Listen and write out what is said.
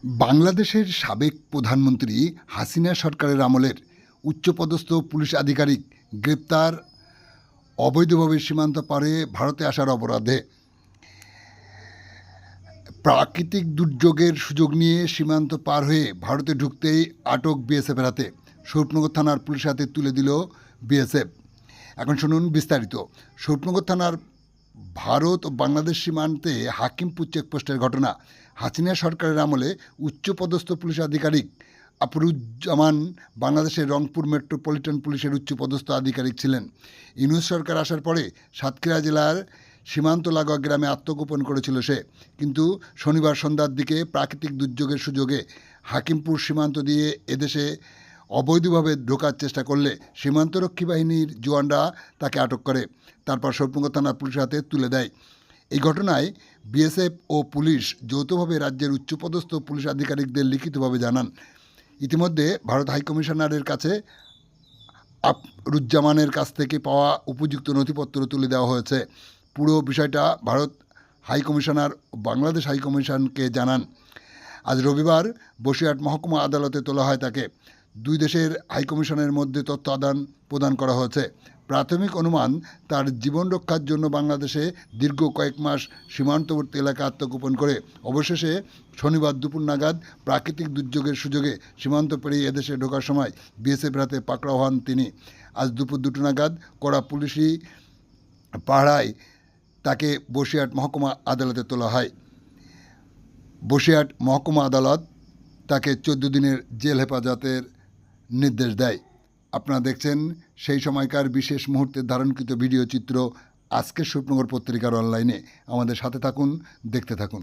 বাংলাদেশের সাবেক প্রধানমন্ত্রী হাসিনা সরকারের আমলের উচ্চপদস্থ পুলিশ আধিকারিক গ্রেপ্তার অবৈধভাবে সীমান্ত পারে ভারতে আসার অপরাধে। প্রাকৃতিক দুর্যোগের সুযোগ নিয়ে সীমান্ত পার হয়ে ভারতে ঢুকতেই আটক বিএসএফের হাতে। স্বরূপনগর থানার পুলিশের হাতে তুলে দিল বিএসএফ। এখন শুনুন বিস্তারিত। স্বরূপনগর থানার ভারত ও বাংলাদেশ সীমান্তে হাকিমপুর চেকপোস্টের ঘটনা। হাসিনা সরকারের আমলে উচ্চপদস্থ পুলিশ আধিকারিক আফরুজ্জামান বাংলাদেশের রংপুর মেট্রোপলিটন পুলিশের উচ্চপদস্থ আধিকারিক ছিলেন। ইউনূস সরকার আসার পরে সাতক্ষীরা জেলার সীমান্ত লাগোয়া গ্রামে আত্মগোপন করেছিল সে, কিন্তু শনিবার সন্ধ্যার দিকে প্রাকৃতিক দুর্যোগের সুযোগে হাকিমপুর সীমান্ত দিয়ে এদেশে অবৈধভাবে ঢোকার চেষ্টা করলে সীমান্তরক্ষী বাহিনীর জওয়ানরা তাকে আটক করে, তারপর স্বরূপনগর থানার পুলিশের হাতে তুলে দেয়। এই ঘটনায় বিএসএফ ও পুলিশ যৌথভাবে রাজ্যের উচ্চপদস্থ পুলিশ আধিকারিকদের লিখিতভাবে জানান। ইতিমধ্যে ভারত হাইকমিশনারের কাছে আফরুজ্জামানের কাছ থেকে পাওয়া উপযুক্ত নথিপত্র তুলে দেওয়া হয়েছে। পুরো বিষয়টা ভারত হাইকমিশনার বাংলাদেশ হাইকমিশনকে জানান। আজ রবিবার বসিরহাট মহকুমা আদালতে তোলা হয় তাকে। দুই দেশের হাইকমিশনের মধ্যে তথ্য আদান প্রদান করা হয়েছে। প্রাথমিক অনুমান, তার জীবন রক্ষার জন্য বাংলাদেশে দীর্ঘ কয়েক মাস সীমান্তবর্তী এলাকা আত্মগোপন করে অবশেষে শনিবার দুপুর নাগাদ প্রাকৃতিক দুর্যোগের সুযোগে সীমান্ত পেরিয়ে এদেশে ঢোকার সময় বিএসএফ হাতে পাকড়াও হন তিনি। আজ দুপুর 2টা নাগাদ কড়া পুলিশি পাহারায় তাকে বসিরহাট মহকুমা আদালতে তোলা হয়। বসিরহাট মহকুমা আদালত তাকে 14 দিনের জেল হেফাজতের নির্দেশ দেয়। আপনারা দেখছেন সেই সময়কার বিশেষ মুহূর্তের ধারণকৃত ভিডিও চিত্র আজকের স্বরূপনগর পত্রিকার অনলাইনে। আমাদের সাথে থাকুন, দেখতে থাকুন।